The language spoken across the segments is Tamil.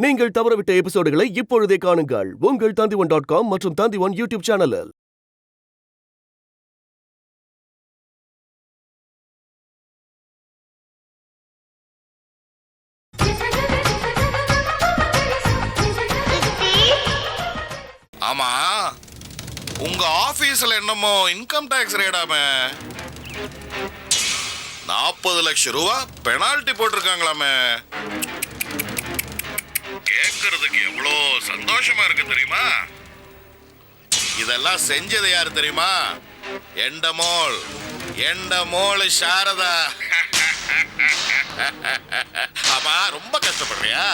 நீங்கள் தவறவிட்ட எபிசோடுகளை இப்பொழுதே காணுங்கள் உங்கள் Tandivan.com மற்றும் Tandivan யூடியூப் சேனலில். ஆமா, உங்க ஆபீஸ்ல என்னமோ இன்கம் டாக்ஸ் ரேடாமே 40 லட்சம் ரூபா பெனால்டி போட்டிருக்காங்களாமே. கேட்கறதுக்கு எவ்வளோ சந்தோஷமா இருக்கு தெரியுமா? இதெல்லாம் செஞ்சது யாரு தெரியுமா? எண்டமோள் சாரதா. ஆமா, ரொம்ப கஷ்டப்படுறியா?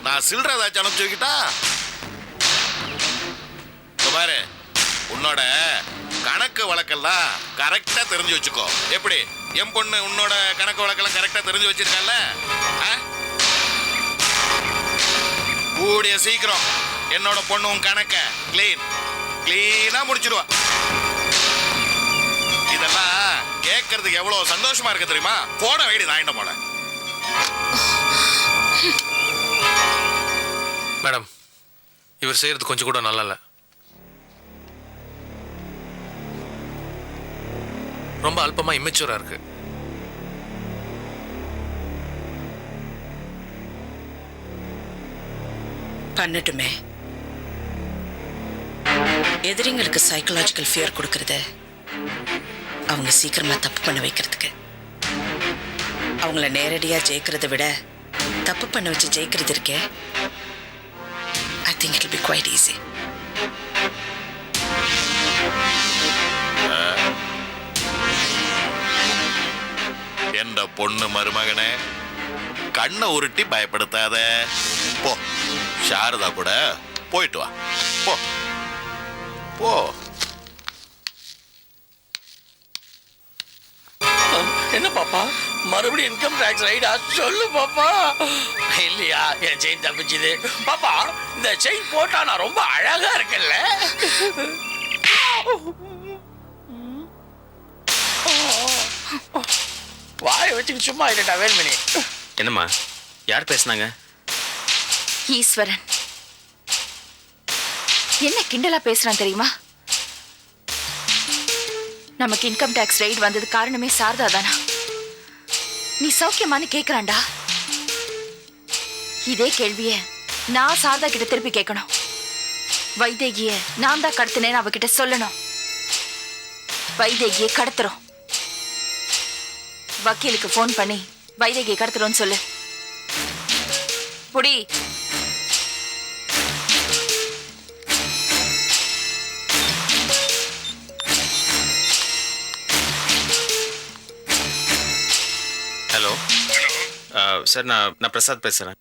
நான் சில்லறை ஏதாச்சும் அனுப்பிச்சு வைக்கிட்டா? பாரு, உன்னோட கணக்கு வழக்கெல்லாம் கரெக்டா தெரிஞ்சு வச்சுக்கோ. எப்படி என் பொண்ணு உன்னோட கணக்கு வழக்கெல்லாம் கரெக்டா தெரிஞ்சு வச்சிருக்கல? கூடிய சீக்கிரம் என்னோட பொண்ணு உன் கணக்க கிளீனா முடிச்சிடுவா. இதெல்லாம் கேட்கறதுக்கு எவ்வளவு சந்தோஷமா இருக்கு தெரியுமா? போட வேடி நான் என்ன போல. மேடம், இவர் செய்யறது கொஞ்சம் கூட நல்லா இல்ல. ரொம்ப அல்பமா இம்மெச்சூரா இருக்கு. பண்ணட்டுமே. எதிரிங்களுக்கு சைக்கலாஜிக்கல் ஃபியர் கொடுக்கறது அவங்க சீக்கிரமா தப்பு பண்ண வைக்கிறதுக்கு. அவங்கள நேரடியா ஜெயிக்கிறத விட தப்பு பண்ண வச்சு ஜெயிக்கிறது இருக்கே, I think it will be quite easy. என்ற பொண்ணு மருமகனே, கண்ணை உருட்டி பயப்படுத்தாத. போ, சாரதா கூட போயிட்டு வா. போ போ. என்ன பாப்பா, மறுபடியும் இன்கம் டாக்ஸ் ரைடா? சொல்லு பாப்பா. இல்லையா, என் செயின் தப்பிச்சுது பாப்பா. இந்த செயின் போட்டா நான் ரொம்ப அழகா இருக்கேன்ல. வாயை வச்சுக்கு சும்மா இல்லட்டா வேல்மணி. என்னம்மா, யார் பேசுனாங்க? ஈஸ்வரன். என்ன கிண்டலா பேசுறான் தெரியுமா? நமக்கு இன்கம் டாக்ஸ் ரைட் வந்தது காரணமே சாரதா தானா? நீ சௌக்கியமானு கேக்குறான்டா. இதே கேள்விய நான் சாரதா கிட்ட திருப்பி கேட்கணும். வைதேகிய நான் தான் கடத்தினேன்னு அவகிட்ட சொல்லணும். வைதேகியை கடத்துறோம். வக்கீலுக்கு போன் பண்ணி வைதேகியை கடத்துறோம்னு சொல்லு. புடி. ஹலோ சார், நான் பிரசாத் பேசுகிறேன்.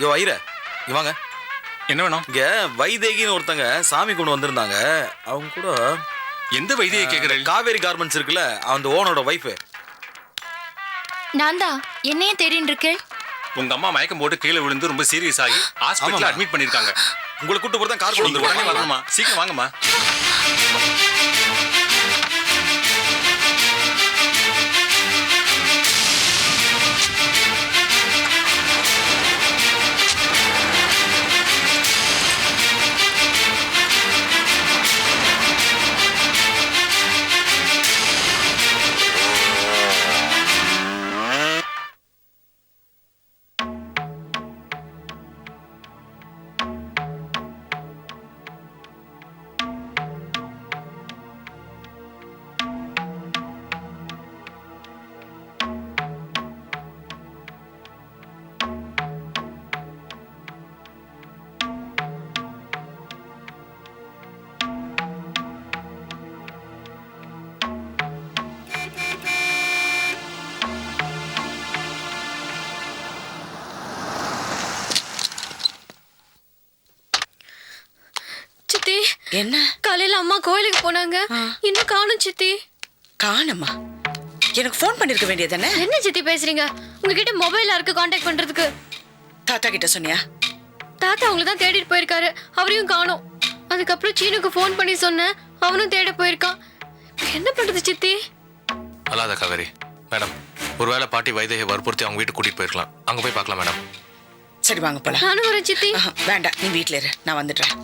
யோ ஐர, இவாங்க. என்ன வேணும்? இங்க வைதேகின்னு ஒருத்தங்க சாமி கொண்டு வந்திருந்தாங்க. அவங்க கூட எந்த வைத்தியை கேட்குற? காவேரி கார்மெண்ட்ஸ் இருக்குல்ல, அந்த ஓனரோட வைஃப். நான் தான். என்னையே தேடின்னு இருக்கேன். உங்க அம்மா மயக்கம் போட்டு கீழே விழுந்து ரொம்ப சீரியஸ் ஆகி ஹாஸ்பிட்டல்ல அட்மிட் பண்ணிருக்காங்க. உங்களை கூட்டு போறதா கார் கொண்டு உடனே வரணுமா? சீக்கிரம் வாங்கம்மா. என்ன காலையில அம்மா கோயிலுக்கு போனாங்க, இன்னும் காணும் சித்தி. காணமா? எனக்கு ஃபோன் பண்ணிருக்க வேண்டியதானே? என்ன சித்தி பேசுறீங்க? உங்ககிட்ட மொபைல் இருக்கு கான்டாக்ட் பண்றதுக்கு. தாத்தா கிட்ட சொன்னியா? தாத்தா அவங்கள தான் தேடிட்டு போயிருக்காரு, அவரையும் காணோம். அதுக்கப்புறம் சீனுக்கு ஃபோன் பண்ணி சொன்னேன், அவனும் தேட போயிருக்கான். என்ன பண்றது சித்தி? அல்லாத காவேரி மேடம், ஒருவேளை பாட்டி வைதேகி வற்புறுத்தி அவங்க வீட்டுக்கு கூட்டிட்டு போயிருக்கலாம். அங்க போய் பார்க்கலாம் மேடம். சரி வாங்க போலாம். நானும் வரேன் சித்தி. வேண்டாம், நீ வீட்ல இரு, நான் வந்துடுறேன்.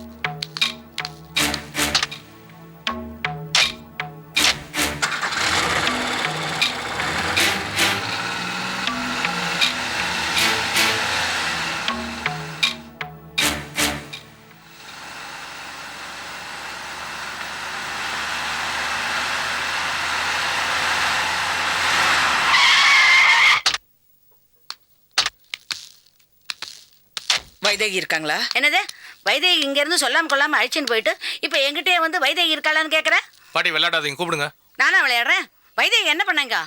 வைதேகி இருக்காங்களா? என்னது வைதேகி இங்க இருந்து சொல்லாம கொள்ளாம அழிச்சுன்னு போயிட்டு இப்ப என்கிட்டயே வந்து வைதேகி இருக்காளான்னு கேக்குற? பாட்டி விளையாடாதீங்க, கூப்பிடுங்க. நானா விளையாடுறேன்? வைதேகி என்ன பண்ணாங்க?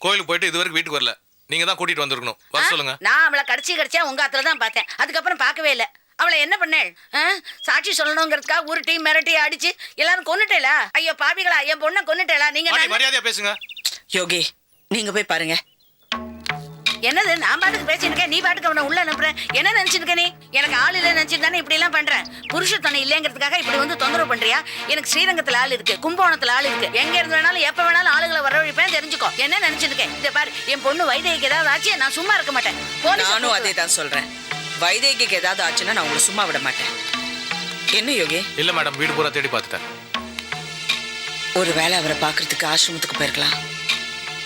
கோயிலுக்கு போயிட்டு இதுவரைக்கும் வீட்டுக்கு வரல. நீங்க தான் கூட்டிட்டு வந்திருக்கணும். வர சொல்லுங்க. நான் அவளை கடிச்சா உங்க ஆத்துல தான் பார்த்தேன், அதுக்கப்புறம் பார்க்கவே இல்லை. அவளை என்ன பண்ணேள்? சாட்சி சொல்லணுங்கிறதுக்காக உருட்டி மிரட்டி அடிச்சு எல்லாரும் கொன்னுட்டேலா? ஐயோ பாவிகளா, என் பொண்ணை கொன்னுட்டேலா நீங்க? மரியாதையா பேசுங்க. யோகி, நீங்க போய் பாருங்க. என்னது நான் பாட்டுக்கு பேசிட்டு இருக்கேன், நீ பாட்டுக்கு அவனை உள்ள அனுப்புறேன்? என்ன நினைச்சிருக்க நீ? எனக்கு ஆள் இல்லை நினைச்சிட்டு தானே இப்படி எல்லாம் பண்றேன்? புருஷ துணை இல்லைங்கிறதுக்காக இப்படி வந்து தொந்தரவு பண்றியா? எனக்கு ஸ்ரீரங்கத்துல ஆள் இருக்கு, கும்பகோணத்துல ஆள் இருக்கு, எங்க இருந்து வேணாலும் எப்ப வேணாலும் ஆளுகளை வரவழைப்பேன், தெரிஞ்சுக்கோ. என்ன நினைச்சிருக்கேன்? இந்த பாரு, என் பொண்ணு வைதேகிக்கு ஏதாவது ஆச்சு நான் சும்மா இருக்க மாட்டேன். நானும் அதே தான் சொல்றேன். வைதேகிக்கு ஏதாவது ஆச்சுன்னா நான் உங்களை சும்மா விட மாட்டேன். என்ன யோகி? இல்ல மேடம், வீடு பூரா தேடி பார்த்துட்டேன். ஒருவேளை அவரை பாக்குறதுக்கு ஆசிரமத்துக்கு போயிருக்கலாம்,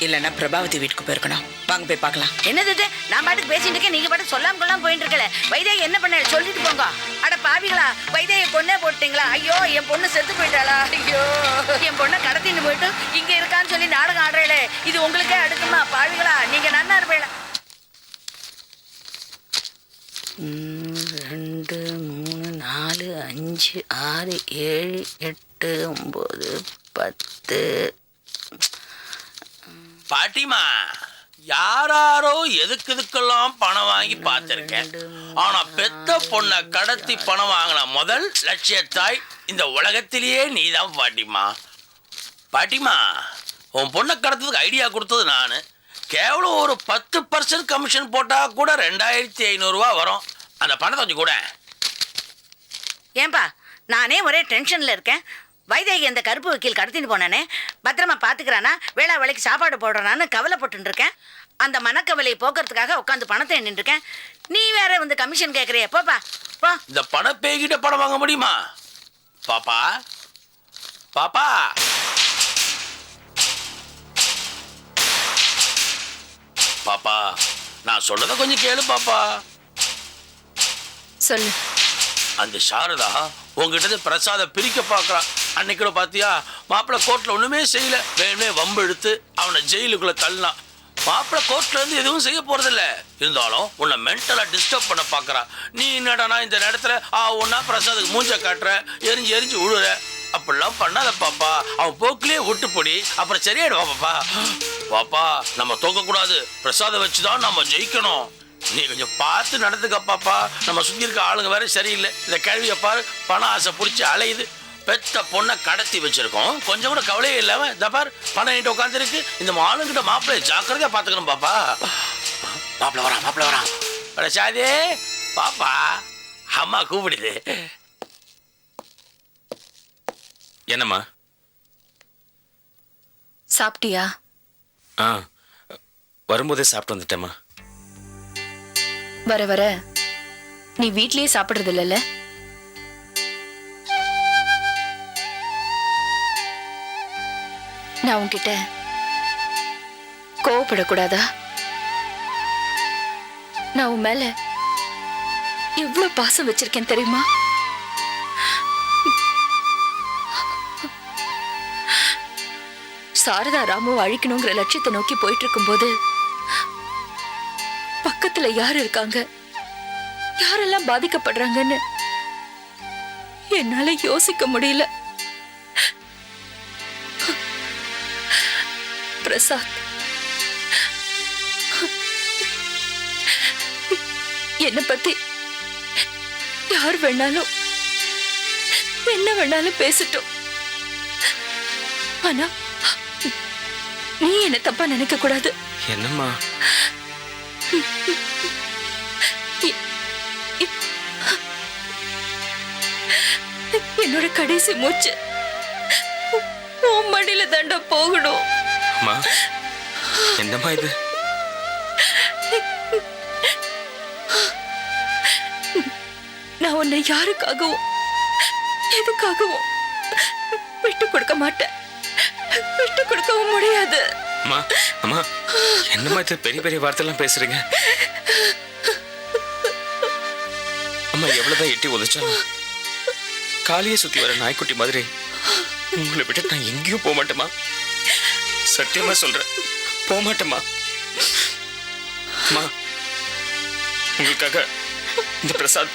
இல்லைன்னா பிரபாவதி வீட்டுக்கு போயிருக்கணும். வாங்க போய் பார்க்கலாம். என்னது இது? நான் பாட்டுக்கு பேசிட்டு இருக்கேன், நீங்க பாட்டுக்கு சொல்லாம கொள்ளாம போயிட்டு இருக்கல. வைதேகி என்ன பண்ண சொல்லிட்டு போங்க. அட பாவிகளா, வைதேகி பொண்ணே போட்டீங்களா? ஐயோ என் பொண்ணு செத்து போயிட்டாளா? ஐயோ என் பொண்ணை கடத்தின்னு போயிட்டு இங்க இருக்கான்னு சொல்லி நாடகம் ஆடுறேளே, இது உங்களுக்கே அடுக்குமா? பாவிகளா, நீங்க நன்னா இருப்பேல. 2 3 4 5 6 7 8 9 10. பாட்டிமா, யாராரோ எதுக்கெல்லாம் பணம் வாங்கி பார்த்திருக்கேன். ஆனா பெத்த பொண்ணை கடத்தி பணம் வாங்கின முதல் லட்சியத்தாய் இந்த உலகத்திலேயே நீதான் பாட்டிமா. பாட்டிமா, உன் பொண்ணை கடத்துறதுக்கு ஐடியா கொடுத்தது நான். கேவலம் ஒரு 10% கமிஷன் போட்டா கூட 2500 ரூபா வரும். அந்த பணத்தை கொஞ்சம் கூட. ஏன்பா, நானே ஒரே டென்ஷன்ல இருக்கேன். வைதேகி அந்த கருப்பு வக்கீல் கடத்தின்னு போனானே, பத்திரமா பாத்துக்கிறானா, வேளா வேலைக்கு சாப்பாடு போடுறானான்னு கவலைப்பட்டு இருக்கேன். அந்த மனக்கவலையை போக்குறதுக்காக உட்காந்து பணத்தை எண்ணிட்டு இருக்கேன். நீ வேற வந்து கமிஷன் கேட்கறிய? போப்பா போ. இந்த பணம் பேய்கிட்ட பணம் வாங்க முடியுமா? பாப்பா பாப்பா பாப்பா, நான் சொல்றத கொஞ்சம் கேளு பாப்பா. சொல்லு. அந்த சாரதா உங்ககிட்ட பிரசாத பிரிக்க பாக்குறா. அன்னைக்குள்ள பாத்தியா, மாப்பிள்ள கோர்ட்ல ஒண்ணுமே செய்யல, வேணுமே வம்பு எடுத்து அவனை ஜெயிலுக்குள்ள தள்ளினான். மாப்பிள்ள கோர்ட்ல இருந்து எதுவும் செய்ய போறதில்ல, இருந்தாலும் உன்னை மென்டலா டிஸ்டர்ப் பண்ண பாக்குறா. நீ என்னடானா இந்த நேரத்துல ஒன்னா பிரசாதுக்கு மூஞ்ச காட்டுற, எரிஞ்சு எரிஞ்சு விழுற. அப்படிலாம் பண்ணாத பாப்பா, அவன் போக்கிலே விட்டு போடி, அப்புறம் சரியாயிடுவா பாப்பா. பாப்பா, நம்ம தோக்க கூடாது, பிரசாதம் வச்சுதான் நம்ம ஜெயிக்கணும். நீ கொஞ்சம் பார்த்து நடந்துக்க பாப்பா. நம்ம சுத்தி இருக்க ஆளுங்க வேற சரியில்லை. இந்த கேள்வியை பாரு, பண ஆசை பிடிச்சி அலையுது. பெத்த பொண்ணை கடத்தி வச்சிருக்கோம், கொஞ்சம் கூட கவலையே இல்லாம இந்த பாரு பணம் என்கிட்ட உட்காந்துருக்கு. இந்த ஆளுங்கிட்ட மாப்பிள்ளைய ஜாக்கிரதையா பாத்துக்கணும் பாப்பா. மாப்பிள்ள வரான். சாதே பாப்பா, அம்மா கூப்பிடுது. என்னம்மா? சாப்பிட்டியா? வரும்போதே சாப்பிட்டு வந்துட்டேம்மா. வர வர நீ வீட்லயே சாப்பிடுறது இல்லைல்ல? நான் உன்கிட்ட கோவப்படக்கூடாதா? நான் உன் மேல எவ்வளவு பாசம் வச்சிருக்கேன் தெரியுமா? சாரதா ராமுவை அழிக்கணுங்கிற லட்சியத்தை நோக்கி போயிட்டு இருக்கும்போது பக்கத்துல யார் இருக்காங்க, யாரெல்லாம் பாதிக்கப்படுறாங்கன்னு என்னால யோசிக்க முடியல. பிரசாத் என்ன பத்தி யார் வேணாலும் என்ன வேணாலும் பேசட்டும். ஆனா நீ என்ன தப்பா நினைக்க கூடாது. என்னம்மா? என்னோட கடைசி மூச்சு உன் மடியில தாண்டா போகணும். அம்மா, என்னம்மா இது? நான் உன்னை யாருக்காகவும் எதுக்காகவும் விட்டு கொடுக்க மாட்டேன். விட்டு கொடுக்கவும் முடியாது. அம்மா, அம்மா, என்னம்மா இது பெரிய பெரிய வார்த்தைலாம் பேசுறீங்க? அம்மா, எவ்வளவுதான் எட்டி உதைச்சாலும் காலியை சுத்தி வர நாய்க்குட்டி மாதிரி உங்களை விட்டு நான் எங்கேயும் போக மாட்டேமா. சத்தியமா சொல்றேன், போக மாட்டேமா. அம்மா, உங்களுக்காக இந்த பிரசாத்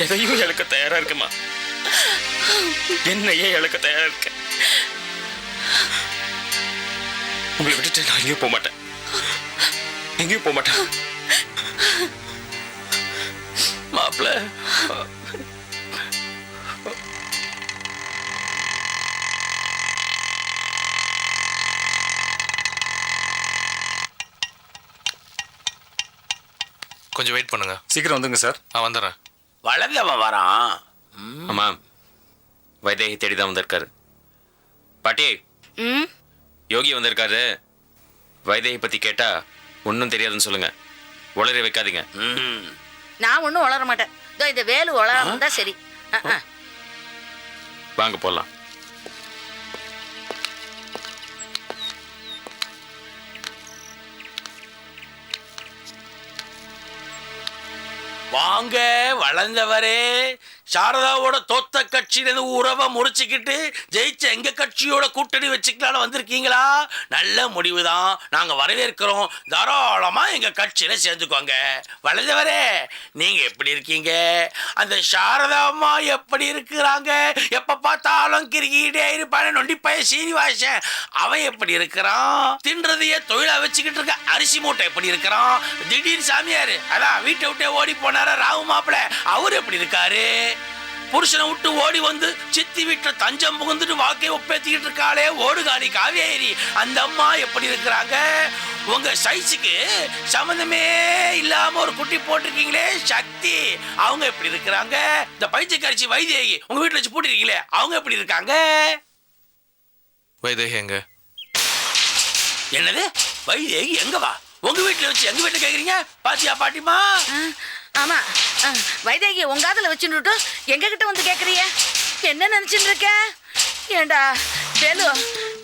எதையும் இழக்க தயாரா இருக்குமா. என்னையே இழக்க தயாரா இருக்க. உங்களை விட்டுட்டு நான் எங்கேயும் போக மாட்டேன். எங்கேயும் போக மாட்டேன். மாப்பிள்ள, கொஞ்சம் வெயிட் பண்ணுங்க. சீக்கிரம் வந்துங்க சார். நான் வந்துடுறேன். வளர்ந்தவன் வரான். அம்மா, வைதேகி தேடிதான் வந்திருக்காரு. பாட்டி, யோகி வந்திருக்காரு. வைதேகி பத்தி கேட்டா ஒன்னும் தெரியாதுன்னு சொல்லுங்க. உளறி வைக்காதீங்க. நான் ஒன்றும் வளர மாட்டேன். இதோ இந்த வேலு வளராம தான் சரி. வாங்க போலாம். வாங்க வளர்ந்தவரே. சாரதாவோட தோத்த கட்சியிலிருந்து உறவை முறிச்சுக்கிட்டு ஜெயிச்ச எங்க கட்சியோட கூட்டணி வச்சுக்கலான்னு வந்திருக்கீங்களா? நல்ல முடிவுதான், நாங்க வரவேற்கிறோம். தாராளமா எங்க கட்சியில சேர்ந்துக்கோங்க. வளர்ந்தவரே, நீங்க எப்படி இருக்கீங்க? அந்த சாரதா அம்மா எப்படி இருக்கிறாங்க? எப்ப பார்த்தாலும் கிரிக்கிட்டே இருப்பான நொண்டிப்பாய சீனிவாசன், அவன் எப்படி இருக்கிறான்? தின்றதையே தொழிலா வச்சுக்கிட்டு இருக்க அரிசி மூட்டை எப்படி இருக்கிறான்? திடீர் சாமியாரு, அதான் வீட்டை விட்டே ஓடி போனார ராவு மாப்பிள்ள, அவரு எப்படி இருக்காரு? புருஷனை விட்டு ஓடி வந்து சித்தி வீட்டுல தஞ்சம் புகுந்துட்டு வாக்கை ஒப்பேத்திக்கிட்டு இருக்காளே ஓடுகாடி காவேரி, அந்த அம்மா எப்படி இருக்கிறாங்க? உங்க சைஸுக்கு சம்பந்தமே இல்லாம ஒரு குட்டி போட்டிருக்கீங்களே சக்தி, அவங்க எப்படி இருக்கிறாங்க? இந்த பைத்தியக்காரிச்சி வைதேகி உங்க வீட்டுல வச்சு போட்டிருக்கீங்களே, அவங்க எப்படி இருக்காங்க? வைதேகி எங்க? என்னது வைதேகி எங்க? வா, உங்க வீட்டுல வச்சு எங்க வீட்டுல கேக்குறீங்க? பாத்தியா பாட்டிமா? ஆமா, வைதேகி உங்க காதுல வச்சுட்டு எங்க கிட்ட வந்து கேக்குறிய? என்ன நினைச்சுட்டு இருக்க? ஏண்டா வேலு,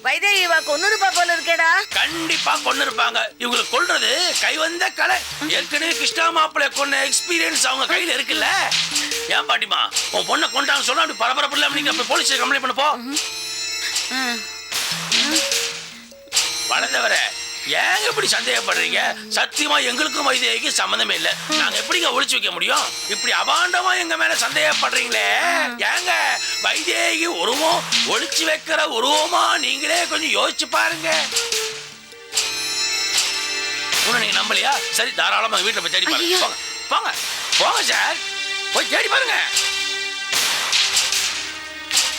வைதேகி வா கொன்னுருப்பா போல இருக்கேடா. கண்டிப்பா கொன்னு இருப்பாங்க. இவங்களை கொல்றது கை வந்த கலை. ஏற்கனவே கிருஷ்ணா மாப்பிள்ளை கொன்ன எக்ஸ்பீரியன்ஸ் அவங்க கையில இருக்குல்ல. ஏன் பாட்டிமா, உன் பொண்ணை கொண்டாங்க சொன்னா அப்படி பரபரப்பு இல்லாம நீங்க போய் போலீஸ் கம்ப்ளைண்ட் பண்ண போ. வளர்ந்தவர ஏங்க இப்படி சந்தேகப்படுறீங்க? சத்தியமா எங்களுக்கும் வைதேகிக்கு சம்மந்தமே இல்லை. நாங்க எப்படிங்க ஒளிச்சு வைக்க முடியும்? இப்படி அபாண்டமா எங்க மேல சந்தேகப்படுறீங்களே ஏங்க? வைதேகி உருவம் ஒளிச்சு வைக்கிற உருவமா? நீங்களே கொஞ்சம் யோசிச்சு பாருங்க. உன்னை நீங்க நம்பலையா? சரி, தாராளமா வீட்டுல போய் தேடி பாருங்க. போங்க போங்க போங்க சார், போய் தேடி பாருங்க.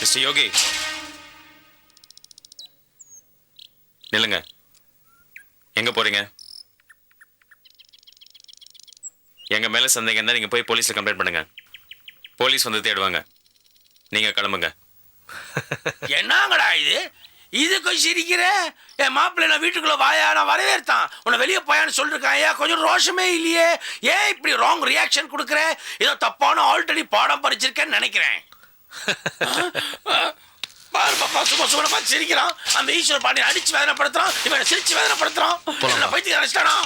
மிஸ்டர் யோகி, நில்லுங்க. எங்க போறீங்க? எங்க மேல சந்தேகம் இருந்தா நீங்க போய் போலீஸ்ல கம்ப்ளைண்ட் பண்ணுங்க. போலீஸ் வந்து தேடுவாங்க. நீங்க கிளம்புங்க. என்னங்கடா இது? இதுக்கு சிரிக்கிற? என் மாப்பிள்ளை நான் வீட்டுக்குள்ள வாயா, நான் வரவேற்தான். உன்னை வெளியே போயான்னு சொல்லிருக்கான். ஏன் கொஞ்சம் ரோஷமே இல்லையே? ஏன் இப்படி ராங் ரியாக்ஷன் கொடுக்குற? ஏதோ தப்பான ஆல்ரெடி பாடம் படிச்சிருக்கேன்னு நினைக்கிறேன். பாரு பாப்பா, சும்மா சும்மா பார்த்து சிரிக்கிறான். அந்த ஈஸ்வர பாண்டியன் அடிச்சு வேதனைப்படுத்துறான், இவன் சிரிச்சு வேதனைப்படுத்துறான். பைத்தியம் அடிச்சிட்டானா?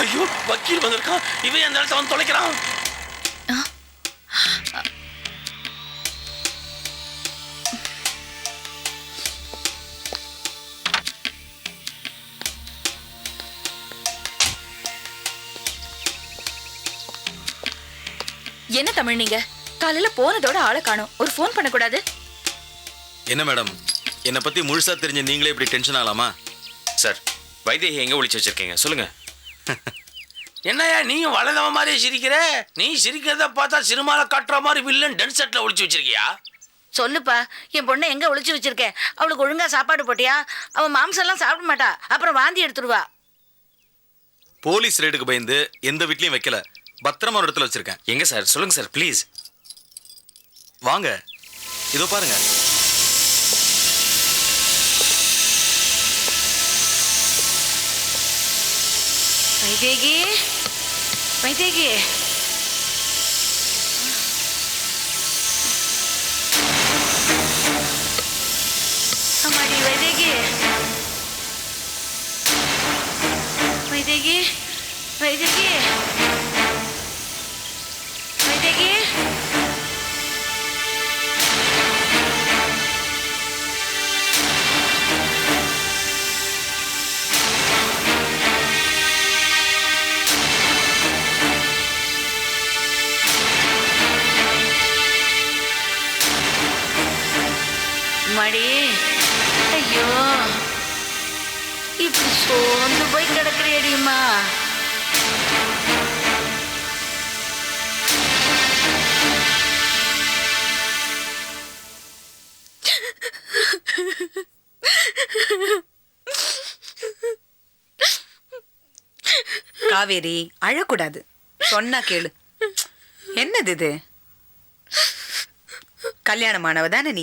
ஐயோ, வக்கீல் வந்திருக்கான். இவன் அந்த இடத்துல வந்து தொலைக்கிறான். என்ன தமிழ், நீங்க காலையில போனதோட ஆளை காணோம். ஒரு ஃபோன் பண்ணக்கூடாது? என்ன மேடம், என்னை பத்தி முழுசா தெரிஞ்ச நீங்களே இப்படி டென்ஷன் ஆகலாமா? சார், வைதேகி எங்க ஒளிச்சு வச்சிருக்கீங்க சொல்லுங்க. என்னையா நீயும் வளர்ந்தவ மாதிரியே சிரிக்கிற? நீ சிரிக்கிறத பார்த்தா சினிமால காட்டுற மாதிரி வில்லன் டென் செட்ல ஒளிச்சு வச்சிருக்கியா? சொல்லுப்பா, என் பொண்ணை எங்க ஒளிச்சு வச்சிருக்க? அவளுக்கு ஒழுங்கா சாப்பாடு போட்டியா? அவன் மாம்சம் எல்லாம் சாப்பிட மாட்டா, அப்புறம் வாந்தி எடுத்துடுவா. போலீஸ் ரேடுக்கு பயந்து எந்த வீட்லயும் வைக்கல, பத்திரமா ஒரு இடத்துல வச்சிருக்கேன். எங்க சார் சொல்லுங்க சார் ப்ளீஸ். வாங்க, இதோ பாருங்க. வைதேகி, வைதேகி, அம்மாடி வைதேகி, வைதேகி, வைதேகி, வைதேகி. மடி, ஐயோ, இப்படி சோர்ந்து போய் கிடக்குறியடிம்மா. காவேரி, அழக்கூடாது, சொன்னா கேளு. என்னது இது? கல்யாணமானவ தானே நீ?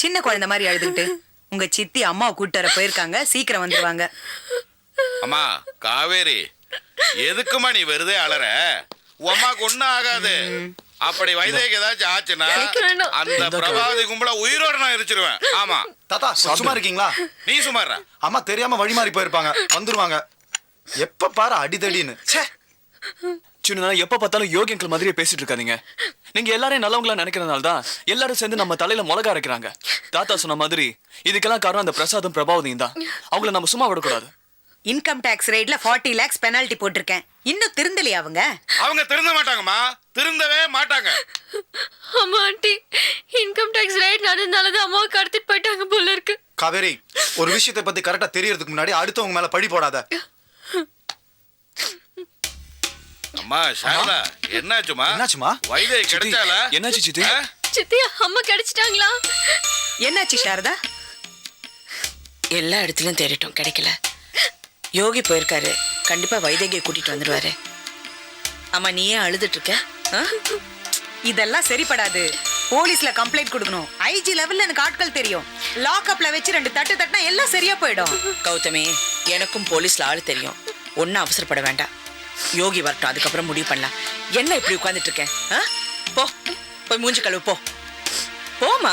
சின்ன குழந்தை மாதிரி அழுதுகிட்டு. உங்க சித்தி அம்மாவை கூட்டு வர போயிருக்காங்க, சீக்கிரம் வந்துருவாங்க. அம்மா காவேரி, எதுக்குமா நீ வெறுதே அலற? உமாக்கு ஒண்ணும் ஆகாது. அப்படி வைதேகி ஏதாச்சும் ஆச்சுன்னா அந்த பிரபாவதி கும்பல உயிரோட நான் எரிச்சிருவேன். ஆமா தாத்தா, சும்மா இருக்கீங்களா? நீ சுமாரா? அம்மா தெரியாம வழி மாறி போயிருப்பாங்க, வந்துருவாங்க. எப்ப பாரு அடிதடின்னு. சின்ன எப்ப பார்த்தாலும் யோகி அங்கிள் மாதிரியே பேசிட்டு இருக்காதீங்க. நீங்க எல்லாரையும் நல்லவங்களா நினைக்கிறதுனால தான் எல்லாரும் சேர்ந்து நம்ம தலையில முளகா அரைக்கிறாங்க. தாத்தா சொன்ன மாதிரி இதுக்கெல்லாம் காரணம் அந்த பிரசாதும் பிரபாவதியும் தான். அவங்கள நம்ம சும்மா விடக்கூடாது. இன்கம் டாக்ஸ் ரேட்ல 40 lakhs பெனால்டி போட்டிருக்கேன். இன்னும் திருந்தலையா அவங்க? அவங்க திருந்த மாட்டாங்கம்மா, திருந்தவே மாட்டாங்க. அம்மா ஆண்டி, இன்கம் டாக்ஸ் ரைட் நடந்தனாலதான் அம்மாவை கடத்திட்டு போயிட்டாங்க போல இருக்கு. காவேரி, ஒரு விஷயத்தை பத்தி கரெக்டா தெரியறதுக்கு முன்னாடி அடுத்தவங்க மேல பழி போடாத. அம்மா சாரதா, என்னாச்சுமா? என்னாச்சுமா? வைதேகி கிடைச்சால? என்னாச்சு சித்தி? சித்தி, அம்மா கிடைச்சிட்டாங்களா? என்னாச்சு சாரதா? எல்லா இடத்துலயும் தேடிட்டோம், கிடைக்கல. யோகி போயிருக்காரு, கண்டிப்பா வைதேகியை கூட்டிட்டு வந்துருவாரு. ஆமா, நீ ஏன் அழுதுட்டு இருக்க? இதெல்லாம் சரிப்படாது. போலீஸ்ல கம்ப்ளைண்ட் கொடுக்கணும். ஐஜி லெவல்ல எனக்கு ஆட்கள் தெரியும். லாக்அப்ல வச்சு 2 தட்டு தட்டினா எல்லாம் சரியா போயிடும். கௌதமி, எனக்கும் போலீஸ்ல ஆளு தெரியும். ஒன்னும் அவசரப்பட வேண்டாம். யோகி வரட்டும், அதுக்கப்புறம் முடிவு பண்ணலாம். என்ன இப்படி உட்கார்ந்துட்டு இருக்கேன்? போ, போய் மூஞ்சி கழுவு, போ போமா.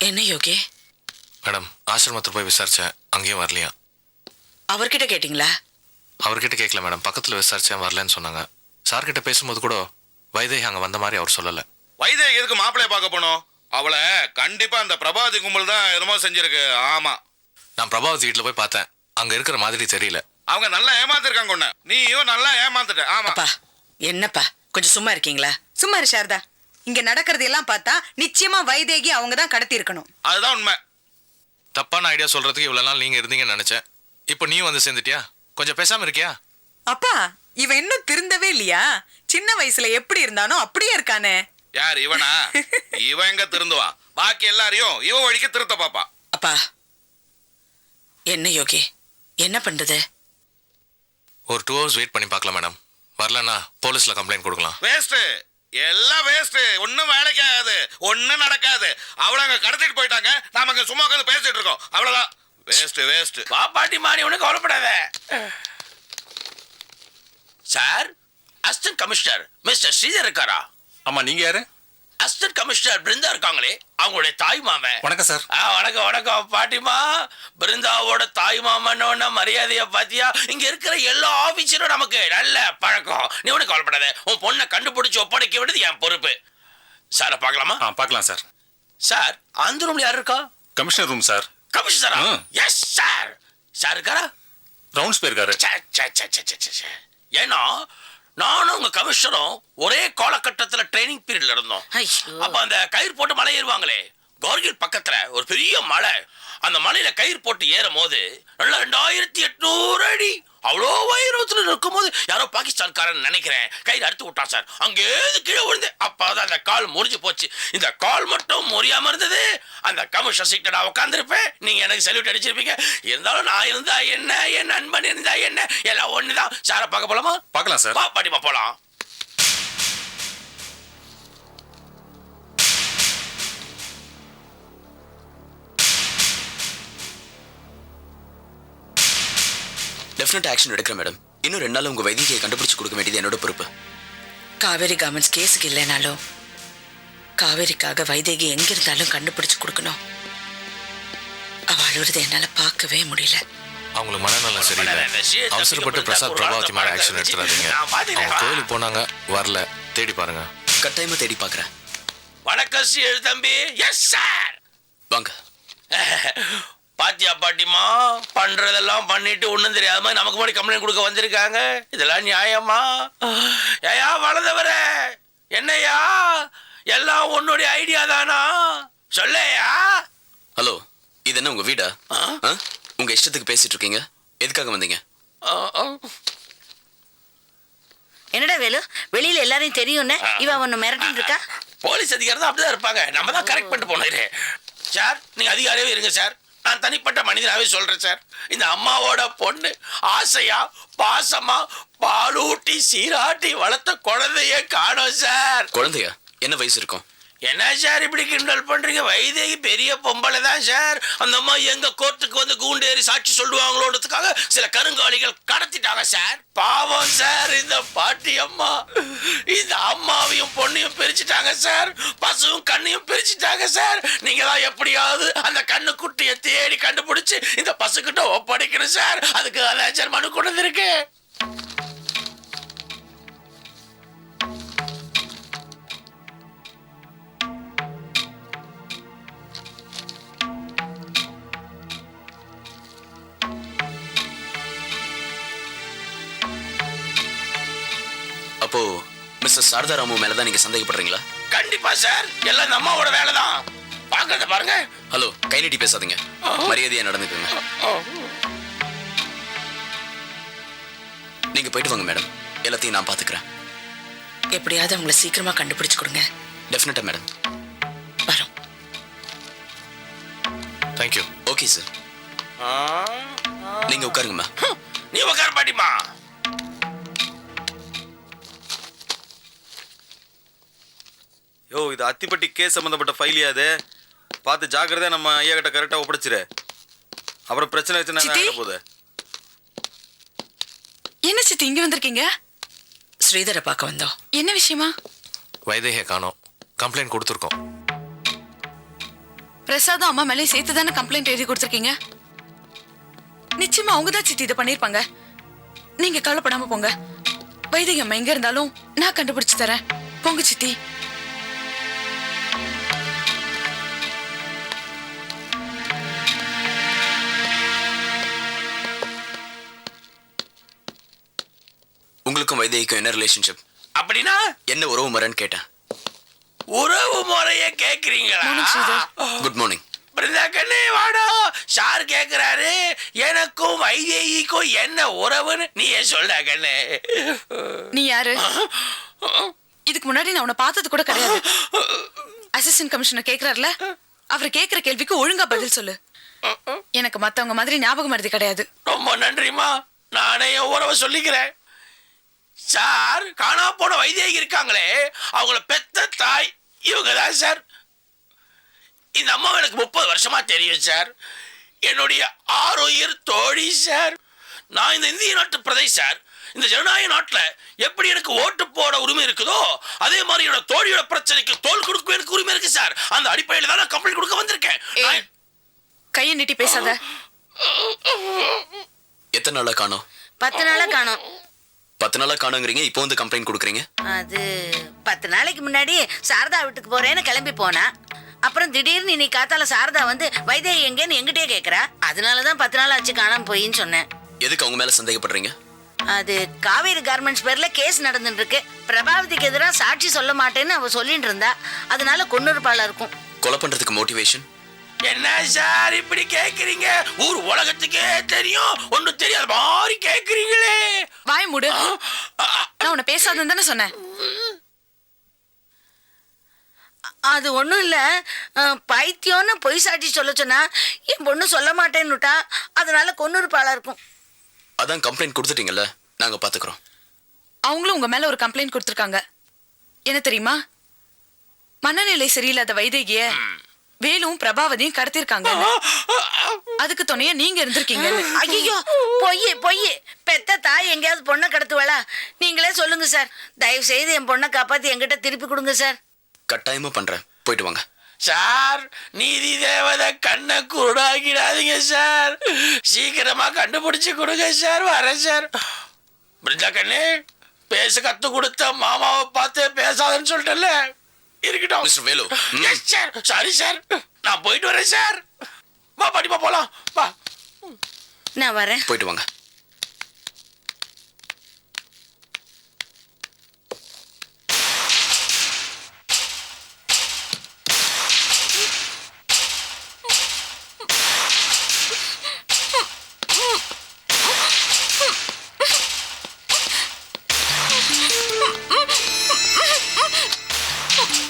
என்ன யோகி? மேடம், ஆசிரமத்தில் போய் விசாரிச்சேன், அங்கேயும் வரலையா. அவர்கிட்ட கேட்டீங்களா? அவர்கிட்ட கேட்கல மேடம், பக்கத்தில் விசாரிச்சேன், வரலன்னு சொன்னாங்க. சார்கிட்ட பேசும்போது கூட வைதேகி அங்கே வந்த மாதிரி அவர் சொல்லலை. வைதேகி எதுக்கு மாப்பிள்ளைய பார்க்க போனோம்? அவளை கண்டிப்பா அந்த பிரபாவதி கும்பல் தான் என்னமோ செஞ்சிருக்கு. ஆமா, நான் பிரபாவதி வீட்டில் போய் பார்த்தேன், அங்க இருக்கிற மாதிரி தெரியல. அவங்க நல்லா ஏமாத்திருக்காங்க உன்னை, நீயும் நல்லா ஏமாத்துட்ட. ஆமா. என்னப்பா, கொஞ்சம் சும்மா இருக்கீங்களா? சும்மா இரு சாரதா. இங்க நடக்கிறது எல்லாம் பார்த்தா நிச்சயமா வைதேகி அவங்க தான் கடத்தி இருக்கணும். அதுதான் உண்மை. தப்பான ஐடியா சொல்றதுக்கு இவ்வளவு நாள் நீங்க இருந்தீங்கன்னு நினைச்சேன். இப்போ நீயும் வந்து சேர்ந்துட்டியா? கொஞ்சம் பேசாம இருக்கியா? அப்பா, இவன் இன்னும் திருந்தவே இல்லையா? சின்ன வயசுல எப்படி இருந்தானோ அப்படியே இருக்கானே. யார் இவனா? இவன் எங்க திருந்துவான்? பாக்கி எல்லாரையும் இவன் வழிக்கு திருத்த பாப்பா. அப்பா, என்ன யோகி, என்ன பண்றது? ஒரு 2 hours வெயிட் பண்ணி பார்க்கலாம் மேடம். வரலன்னா போலீஸ்ல கம்ப்ளைண்ட் கொடுக்கலாம். வேஸ்ட், எல்லாம் வேஸ்ட். ஒன்னும் வேலைக்கு ஆகாது, ஒன்னும் நடக்காது. அவளை அங்க கடத்திட்டு போயிட்டாங்க, நாம அங்க சும்மா உட்காந்து பேசிட்டு இருக்கோம். அவ்வளவுதான். Waste waste. பாப்பாட்டி மாறி ஒண்ணு கவலைப்படாத. Sir, assistant commissioner mister Sridhar இருக்காரா? ஆமா, நீங்க யாரு? அசிஸ்டன்ட் கமிஷனர் பிருந்தா இருக்காங்களே, அவங்களுடைய தாய் மாமன். வணக்கம் சார். வணக்கம் வணக்கம் பாட்டிமா. பிருந்தாவோட தாய் மாமன்னோட மரியாதைய பாத்தியா? இங்க இருக்கிற எல்லா ஆபீசரும் நமக்கு நல்ல பழக்கம். நீ ஒண்ணு கவலைப்படாத, உன் பொண்ணை கண்டுபிடிச்சு ஒப்படைக்க விடுறது என் பொறுப்பு. சார பார்க்கலாமா? பார்க்கலாம் சார். சார், அந்த ரூம்ல யார் இருக்கா? Commissioner room sir. கமிஷனரா? Yes sir. சார் இருக்காரா? ரவுண்ட்ஸ் போயிருக்காரு. ஏன்னா நானும் உங்க கமிஷனரும் ஒரே காலகட்டத்துல ட்ரைனிங் பீரியட்ல இருந்தோம். அப்ப அந்த கயிறு போட்டு மலை ஏறுவாங்களே, கோர்கில் பக்கத்துல ஒரு பெரிய மலை. அந்த மலையில கயிறு போட்டு ஏறும் போது நல்லா 2800 அடி அவ்வளோ உயரத்துல இருக்கும் போது யாரோ பாகிஸ்தான்காரன் நினைக்கிறேன் கயிறு அறுத்து விட்டான் சார். அங்கே கீழே விழுந்து அப்பதான் அந்த கால் முறிஞ்சு போச்சு. இந்த கால் மட்டும் முறியாம இருந்தது. அந்த கமிஷன் சீட்டை நான் உட்காந்துருப்பேன், நீங்க எனக்கு சல்யூட் அடிச்சிருப்பீங்க. இருந்தாலும் நான் இருந்தா என்ன, என் நண்பன் இருந்தா என்ன, எல்லாம் ஒண்ணுதான். சாரை பார்க்க போலாமா? பார்க்கலாம் சார். வா பாட்டிமா போலாம். டெஃபினட் ஆக்ஷன் எடுக்கிறேன் மேடம். இன்னும் 2 நாள் உங்க வைத்தியை கண்டுபிடிச்சு கொடுக்க வேண்டியது என்னோட பொறுப்பு. காவேரி கார்மெண்ட்ஸ் கேஸுக்கு இல்லைனாலும் காவேரிக்காக வைதேகி எங்க இருந்தாலும் கண்டுபிடிச்சு கொடுக்கணும். அவ அழுவுறதை என்னால பார்க்கவே முடியல. அவங்களுக்கு மனநலம் சரியில்லை. அவசரப்பட்டு பிரசாத் பிரபாவதி மேல ஆக்ஷன் எடுத்துறாதீங்க. அவங்க கோயிலுக்கு போனாங்க, வரல. தேடி பாருங்க. கட்டாயமா தேடி பார்க்கறேன். வணக்கம் சிறு தம்பி. Yes sir. வாங்க. பாத்தியா பாட்டிமா, பண்றதெல்லாம் பண்ணிட்டு ஒண்ணும் தெரியாத மாதிரி நமக்கு முன்னாடி கம்ப்ளைண்ட் கொடுக்க வந்திருக்காங்க. இதெல்லாம் நியாயமா? ஏயா வளர்ந்தவர, என்னையா எல்லாம் உன்னுடைய ஐடியா தானா? சொல்லையா. ஹலோ, இது என்ன உங்க வீடா? உங்க இஷ்டத்துக்கு பேசிட்டு இருக்கீங்க. எதுக்காக வந்தீங்க? என்னடா வேலு, வெளியில எல்லாரையும் தெரியும்னு இவ ஒண்ணு மிரட்டிட்டு இருக்கா? போலீஸ் அதிகாரி தான் அப்படிதான் இருப்பாங்க. நம்ம தான் கரெக்ட் பண்ணிட்டு போனோம். சார் நீங்க அதிகாரியாவே இருங்க சார். நான் தனிப்பட்ட மனிதனாவே சொல்றேன் சார். இந்த அம்மாவோட பொண்ணு ஆசையா பாசமா பாலூட்டி சீராட்டி வளர்த்த குழந்தைய காணோம் சார். குழந்தையா? என்ன வயசு இருக்கும்? என்ன சார் இப்படி கிண்டல் பண்றீங்க? வைதேகி பெரிய பொம்பளை தான் சார். அந்த அம்மா எங்க கோர்ட்டுக்கு வந்து கூண்டேறி சாட்சி சொல்லுவாங்களோன்றதுக்காக சில கருங்காலிகள் கடத்திட்டாங்க சார். பாவம் சார் இந்த பாட்டி அம்மா. இந்த அம்மாவையும் பொண்ணையும் பிரிச்சுட்டாங்க சார். பசுவும் கண்ணையும் பிரிச்சுட்டாங்க சார். நீங்க தான் எப்படியாவது அந்த கண்ணு குட்டியை தேடி கண்டுபிடிச்சு இந்த பசுக்கிட்ட ஒப்படைக்கணும் சார். அதுக்கு அதான் சார் மனு கொண்டு வந்திருக்கு. அப்போ மிஸ்டர் சாரதாராமு மேலதான் நீங்க சந்தேகப்படுறீங்களா? கண்டிப்பா சார். எல்லாம் இந்த அம்மாவோட வேலைதான். பாக்கிறத பாருங்க. ஹலோ, கை நீட்டி பேசாதீங்க. மரியாதையா நடந்துக்குங்க. நீங்க போயிட்டு வாங்க மேடம். எல்லாத்தையும் நான் பாத்துக்கிறேன். எப்படியாவது அவங்களை சீக்கிரமா கண்டுபிடிச்சு கொடுங்க. டெஃபினட்டா மேடம். வரோம். தேங்க்யூ. Okay sir. நீங்க உட்காருங்கம்மா. நீ உட்கார பாட்டிமா. யோ, இது அத்திப்பட்டி கேஸ் சம்பந்தப்பட்ட ஃபைலியா? அது பார்த்து ஜாக்கிரதையா நம்ம ஐயா கிட்ட கரெக்டா ஒப்படைச்சிரு. அப்புறம் பிரச்சனை வச்சுன்னா போகுது. என்ன சித்தி இங்க வந்திருக்கீங்க? ஸ்ரீதரை பார்க்க வந்தோம். என்ன விஷயமா? வைதேகியை காணோம். கம்ப்ளைண்ட் கொடுத்துருக்கோம். பிரசாதும் அம்மா மேலே சேர்த்து தானே கம்ப்ளைண்ட் எழுதி கொடுத்துருக்கீங்க. நிச்சயமா அவங்க தான் சித்தி இதை பண்ணிருப்பாங்க. நீங்க கவலைப்படாம போங்க. வைதேகி அம்மா எங்க இருந்தாலும் நான் கண்டுபிடிச்சு தரேன். போங்க சித்தி. உங்களுக்கும் வைதேகிக்கும் என்ன ரிலேஷன்ஷிப்? அப்படின்னா என்ன உறவு முறைன்னு கேட்டேன். உறவு முறைய கேக்குறீங்களா? Good morning. பிருந்தா கண்ணே வாடா. சார் கேக்குறாரு எனக்கும் வைதேகிக்கும் என்ன உறவுன்னு நீ ஏன் சொல்ற கண்ணே? நீ யாரு? இதுக்கு முன்னாடி நான் உன்னை பார்த்தது கூட கிடையாது. அசிஸ்டன்ட் கமிஷனர் கேக்குறாருல, அவர் கேக்குற கேள்விக்கு ஒழுங்கா பதில் சொல்லு. எனக்கு மத்தவங்க மாதிரி ஞாபகம் மறதி கிடையாது. ரொம்ப நன்றிமா. நானே என் உறவை சொல்லிக்கிறேன். சார் காணா போன வைதேகி இருக்காங்களே, அவங்கள பெத்த தாய் இவங்க தான் சார். இந்த அம்மா எனக்கு 30 வருஷமா தெரியும் சார். என்னுடைய ஆரோக்கிய தோழி சார். நான் இந்த இந்திய நாட்டு பிரதை சார். இந்த ஜனநாயக நாட்டுல எப்படி எனக்கு ஓட்டு போட உரிமை இருக்குதோ அதே மாதிரி என்னோட தோழியோட பிரச்சனைக்கு தோல் கொடுக்க எனக்கு உரிமை இருக்கு சார். அந்த அடிப்படையில் தான் நான் கம்ப்ளைண்ட் கொடுக்க வந்திருக்கேன். கையை நீட்டி பேசாத. எத்தனை நாளா காணோம்? 10 நாளா காணோம். 10 நாளா காணோங்கிறீங்க, இப்போ வந்து கம்ப்ளைண்ட் கொடுக்குறீங்க. அது 10 நாளைக்கு முன்னாடி சாரதா வீட்டுக்கு போறேன்னு கிளம்பி போனா. அப்புறம் திடீர்னு இன்னைக்கு காத்தால சாரதா வந்து வைதேகி எங்கன்னு எங்கிட்டே கேக்குறா. அதனாலதான் 10 நாள் ஆச்சு காணாம போயின்னு சொன்னேன். எதுக்கு அவங்க மேல சந்தேகப்படுறீங்க? அது காவேரி கார்மெண்ட்ஸ் பேர்ல கேஸ் நடந்துட்டு இருக்கு. பிரபாவதிக்கு எதிராக சாட்சி சொல்ல மாட்டேன்னு அவ சொல்லிட்டு இருந்தா, அதனால கொன்னிருப்பாளா இருக்கும். கொலை பண்றதுக்கு மோட்டிவேஷன் என்ன சார் இப்படி கேக்குறீங்க? ஊர் உலகத்துக்கே தெரியும், ஒண்ணும் தெரியாத மாதிரி கேக்குறீங்களே. வாய் மூடு. நான் உன்னை பேசாதுன்னு தானே சொன்னேன். அது ஒண்ணும் இல்ல, பைத்தியம்னு பொய் சாட்சி சொல்ல சொன்னா என் பொண்ணு சொல்ல மாட்டேன்னுட்டா, அதனால கொன்னிருப்பாளா இருக்கும். அதான் கம்ப்ளைண்ட் கொடுத்துட்டீங்கல்ல, நாங்க பாத்துக்கிறோம். அவங்களும் உங்க மேல ஒரு கம்ப்ளைண்ட் கொடுத்திருக்காங்க. என்ன தெரியுமா? மனநிலை சரியில்லாத வைதேகிய வேலும் பிரபாவதியும் கடத்திருக்காங்க. அதுக்கு துணையா நீங்க இருந்திருக்கீங்க. ஐயோ, பொய் பொய். பெத்த தாய் எங்கேயாவது பொண்ணை கடத்துவாளா? நீங்களே சொல்லுங்க சார். தயவு செய்து என் பொண்ணை காப்பாத்தி என்கிட்ட திருப்பி கொடுங்க சார். கட்டாயமா பண்றேன், போயிட்டு வாங்க. சார், நீதி தேவதை கண்ணை குருடாக்கிடாதீங்க சார். சீக்கிரமா கண்டுபிடிச்சு கொடுங்க சார். வரேன் சார். பிரிஞ்சா கண்ணு, பேச கத்து கொடுத்த மாமாவை பார்த்து பேசாதன்னு சொல்லிட்டல. இருக்கட்டும் mister Velu. Sir, sorry sir, நான் போயிட்டு வரேன் சார். வா படிப்பா போலாம். வா, நான் வரேன். போயிட்டு வாங்க.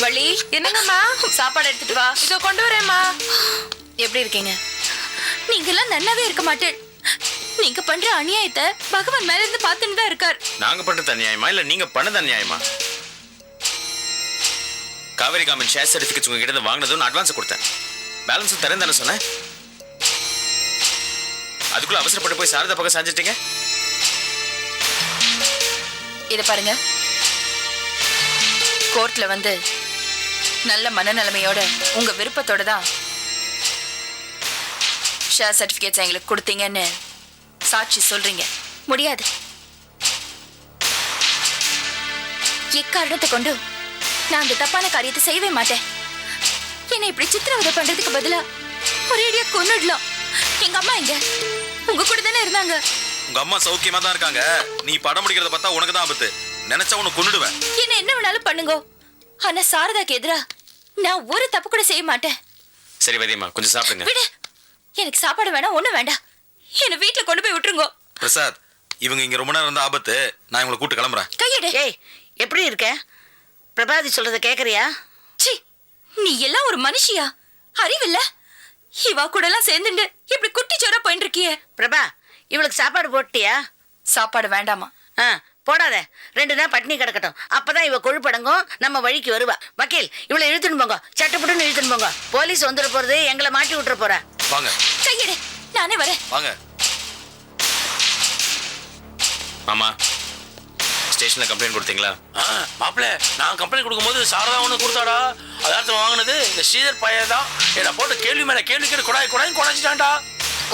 வள்ளி, என்னங்கம்மா? சாப்பாடு எடுத்துட்டு வா. இதோ கொண்டு வரேம்மா. எப்படி இருக்கீங்க? நீங்க எல்லாம் நல்லாவே இருக்க மாட்டேன். நீங்க பண்ற அநியாயத்தை பகவான் மேல இருந்து பார்த்துட்டு தான் இருக்கார். நாங்க பண்றது அநியாயமா இல்ல நீங்க பண்ணது அநியாயமா? காவேரி காமன் ஷேர் சர்டிபிகேட்ஸ் உங்ககிட்ட இருந்து வாங்கினதும் அட்வான்ஸ் கொடுத்தேன். பேலன்ஸும் தரேன் தானே சொன்னேன். அதுக்குள்ள அவசரப்பட்டு போய் சாரதா பக்கம் சாஞ்சிட்டீங்க. இத பாருங்க, கோர்ட்ல வந்து நல்ல மனநிலைமையோட உங்க விருப்பத்தோட தான் ஷேர் சர்டிபிகேட்ஸ் எங்களுக்கு கொடுத்தீங்கன்னு சாட்சி சொல்றீங்க. முடியாது. எக்காரணத்தை கொண்டு நான் அந்த தப்பான காரியத்தை செய்யவே மாட்டேன். என்னை இப்படி சித்திரவதை பண்றதுக்கு பதிலா ஒரேடியா கொன்னுடலாம். எங்க அம்மா எங்க? உங்க கூட தானே இருந்தாங்க. உங்க அம்மா சௌக்கியமா தான் இருக்காங்க. நீ படம் முடிக்கிறத பார்த்தா உனக்கு தான் ஆபத்து. நினைச்சா உன்னை கொன்னுடுவேன். என்ன வேணாலும் பண்ணுங்க. ஆனா சாரதாக்கு எதிரா நான் ஒரு தப்பு கூட செய்ய மாட்டேன். சரி வைத்தியம்மா, கொஞ்சம் சாப்பிடுங்க. விடு. எனக்கு சாப்பாடு வேணாம், ஒண்ணும் வேண்டாம். என்ன வீட்டுல கொண்டு போய் விட்டுருங்க. பிரசாத், இவங்க இங்க ரொம்ப நேரம் இருந்தா ஆபத்து. நான் இவங்களை கூட்டு கிளம்புறேன். கையெடு. ஏய், எப்படி இருக்க? பிரபாதி சொல்றத கேக்குறியா? சீ, நீ எல்லாம் ஒரு மனுஷியா? அறிவில்ல? இவா கூட எல்லாம் சேர்ந்துட்டு இப்படி குட்டி சோரா போயிட்டு இருக்கியே. பிரபா, இவளுக்கு சாப்பாடு போட்டியா? சாப்பாடு வேண்டாமா? போடாத. 2 நாள் பட்டினி கிடக்கட்டும். அப்பதான் இவ கொழுப்படங்கும், நம்ம வழிக்கு வருவா. வக்கீல், இவளை இழுத்துன்னு போங்க. சட்டுப்புட்டுன்னு இழுத்துன்னு போங்க. போலீஸ் வந்துட போறது, எங்களை மாட்டி விட்டுற போற. வாங்க. கையெடு, நானே வரேன். வாங்க. மாமா, ஸ்டேஷன்ல கம்ப்ளைண்ட் கொடுத்தீங்களா? மாப்பிள்ள, நான் கம்ப்ளைண்ட் கொடுக்கும்போது சாரதா ஒன்று கொடுத்தாடா. அதார்த்தம் வாங்கினது இந்த ஸ்ரீதர் பையன் தான். என்னை போட்டு கேள்வி மேல கேள்வி கேட்டு குடாய்ச்சிட்டான்டா.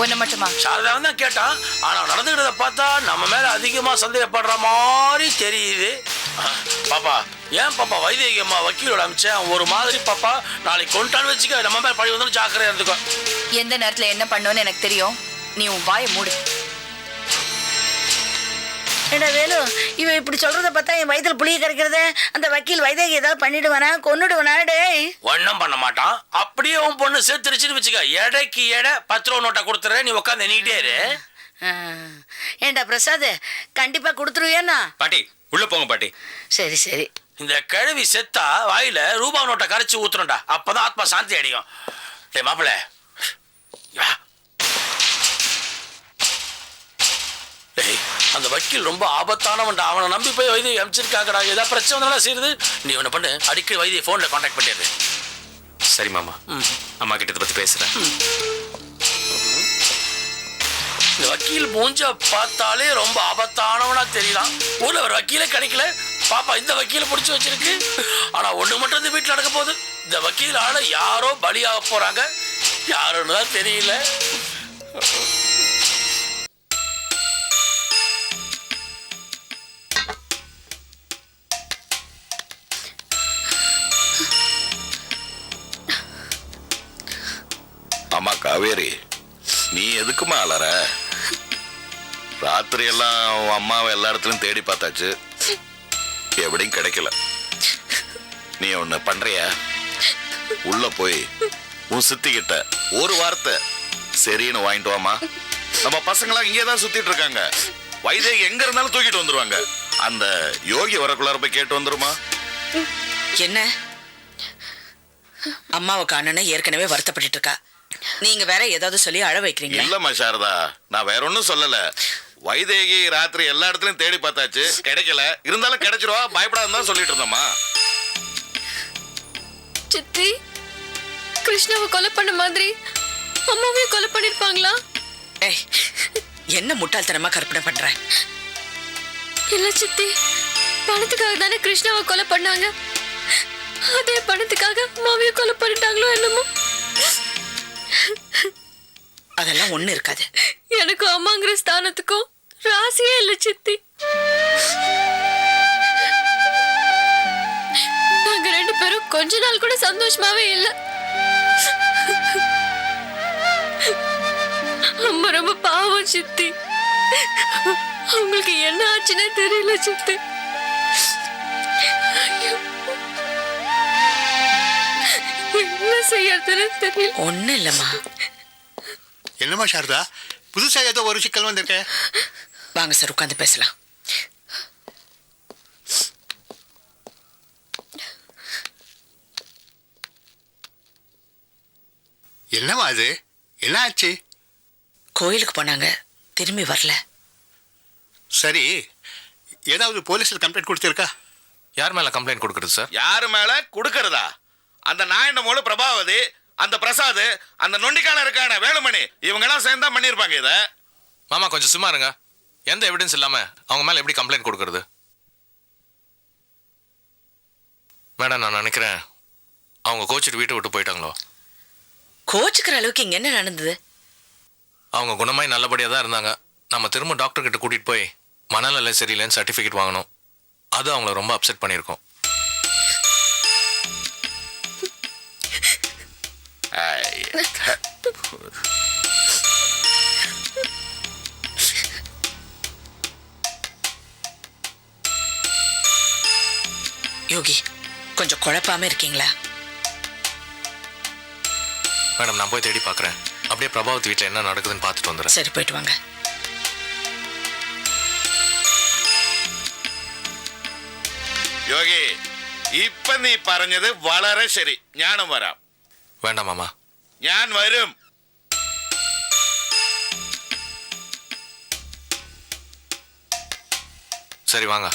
ஒண்ணு மட்டுமா? சாரதா தான் கேட்டான். ஆனா நடந்துக்கிறத பார்த்தா நம்ம மேல அதிகமா சந்தேகப்படுற மாதிரி தெரியுது. பாப்பா, ஏன் பாப்பா வைதேகி அம்மா வக்கீலோட அமிச்சேன் ஒரு மாதிரி. பாப்பா, நாளைக்கு கொண்டான்னு வச்சுக்க, நம்ம மேல பழி வந்து ஜாக்கிரதையா இருந்துக்கோ. எந்த நேரத்துல என்ன பண்ணணும்னு எனக்கு தெரியும். நீ உன் வாயை மூடு. என்ன வேலு, இவ இப்படி சொல்றத பார்த்தா என் வயித்துல புளிய கரைக்கிறதே. அந்த வக்கீல் வைதேகி ஏதாவது பண்ணிடுவானா, கொன்னுடுவானா? டேய், ஒன்னும் பண்ண மாட்டான். அப்படியே உன் பொண்ணு சேர்த்துருச்சுன்னு வச்சுக்க, எடைக்கு எடை 10 ரூபா நோட்டை கொடுத்துறேன். நீ உட்காந்து எண்ணிக்கிட்டே இரு. ஏண்டா பிரசாத், கண்டிப்பா கொடுத்துருவேன்னா? பாட்டி, உள்ள போங்க பாட்டி. சரி சரி. இந்த கிழவி செத்தா வாயில ரூபா நோட்டை கரைச்சி ஊத்துறோம்டா. அப்பதான் ஆத்மா சாந்தி அடையும். டேய் மாப்பிள்ள, அந்த வக்கீல் ரொம்ப ஆபத்தானவன்டா. அவனை நம்பி போய் வைத்தியை அனுப்பிச்சிருக்காங்கடா. ஏதாவது பிரச்சனை வந்தாலும் செய்யுது. நீ ஒன்று பண்ணு, அடிக்கடி வைத்தியை ஃபோனில் கான்டாக்ட் பண்ணிடுது. சரி மாமா, அம்மா கிட்ட இதை பத்தி பேசுறேன். இந்த வக்கீல் மூஞ்ச பார்த்தாலே ரொம்ப ஆபத்தானவனா தெரியலாம். ஊர்ல ஒரு வக்கீலே கிடைக்கல. பாப்பா இந்த வக்கீலை பிடிச்சி வச்சிருக்கு. ஆனா ஒண்ணு மட்டும் இந்த வீட்டில் நடக்க போகுது. இந்த வக்கீலால யாரோ பலியாக போறாங்க. யாருன்னு தான் தெரியல. அம்மா காவேரி, நீ எதுக்குமா அலற? ராத்திரி எல்லாம் உன் அம்மாவை எல்லா இடத்துலயும் தேடி பார்த்தாச்சு, எப்படியும் கிடைக்கல. நீ ஒண்ணு பண்றியா? உள்ள போய் உன் சித்தி கிட்ட ஒரு வார்த்தை சரின்னு வாங்கிட்டு வாமா. நம்ம பசங்களாம் இங்கேதான் சுத்திட்டு இருக்காங்க. வைதேகி எங்க இருந்தாலும் தூக்கிட்டு வந்துருவாங்க. அந்த யோகி வரக்குள்ளார போய் கேட்டு வந்துருமா? என்ன அம்மாவை காணன்னு ஏற்கனவே வருத்தப்பட்டு இருக்கா, நீங்க வேற ஏதாவது சொல்லி அழ வைக்கிறீங்களா? இல்லம்மா சாரதா, நான் வேற ஒன்னும் சொல்லல. வைதேகி ராத்திரி எல்லா இடத்துலயும் தேடி பார்த்தாச்சு, கிடைக்கல. இருந்தாலும் கிடைச்சிருவா, பயப்படாதான் சொல்லிட்டு இருந்தோம்மா. சித்தி, கிருஷ்ணாவை கொலை பண்ண மாதிரி அம்மாவையும் கொலை பண்ணிருப்பாங்களா? ஏய், என்ன முட்டாள்தனமா கற்பனை பண்ற? இல்ல சித்தி, பணத்துக்காக தானே கிருஷ்ணாவை கொலை பண்ணாங்க. அதே பணத்துக்காக அம்மாவையும் கொலை பண்ணிட்டாங்களோ என்னமோ. அதெல்லாம் ஒண்ணு இருக்காது. எனக்கும் அம்மாங்கிற ஸ்தானத்துக்கும் ராசியே இல்ல சித்தி. நாங்க 2 பேரும் கொஞ்ச நாள் கூட சந்தோஷமாவே இல்ல. அம்மா ரொம்ப பாவம் சித்தி. உங்களுக்கு என்ன ஆச்சுன்னே தெரியல சித்தி. என்ன செய்யறதுன்னு தெரியல. ஒண்ணு இல்லம்மா. என்னம்மா சாரதா, புதுசா ஏதோ ஒரு சிக்கல் வந்திருக்க? வாங்க சார், உட்காந்து பேசலாம். என்னம்மா அது, என்ன ஆச்சு? கோயிலுக்கு போனாங்க, திரும்பி வரல. சரி, ஏதாவது போலீஸில் கம்ப்ளைண்ட் கொடுத்திருக்கா? யார் மேல கம்ப்ளைண்ட் கொடுக்கறது சார்? யாரு மேல கொடுக்கறதா? அந்த நாயண்ட மூல பிரபாவதி, அந்த பிரசாத், அந்த நொண்டிக்கால இருக்கான வேலுமணி, இவங்க எல்லாம் சேர்ந்தா பண்ணிருப்பாங்க இத. மாமா கொஞ்சம் சும்மா இருங்க. எந்த எவிடன்ஸ் இல்லாம அவங்க மேல எப்படி கம்ப்ளைண்ட் கொடுக்கறது? மேடம், நான் நினைக்கிறேன் அவங்க கோச்சிட்டு வீட்டை விட்டு போயிட்டாங்களோ. கோச்சுக்கிற அளவுக்கு இங்க என்ன நடந்தது? அவங்க குணமாய் நல்லபடியா தான் இருந்தாங்க. நம்ம திரும்ப டாக்டர் கிட்ட கூட்டிட்டு போய் மனநல சரியில்லைன்னு சர்டிஃபிகேட் வாங்கணும். அது அவங்கள ரொம்ப அப்செட் பண்ணியிருக்கோம். யோகி, கொஞ்சம் குழப்பாம இருக்கீங்களா? மேடம், நான் போய் தேடி பார்க்குறேன். அப்படியே பிரபாவத் வீட்டில் என்ன நடக்குதுன்னு பார்த்துட்டு வந்துடுறேன். சரி, போயிட்டு வாங்க. யோகி, இப்ப நீ പറഞ്ഞത് വളരെ ശരി. ஞானம் வராம். வேண்டாம் மாமா. ஞான் வரும். சரி வாங்க.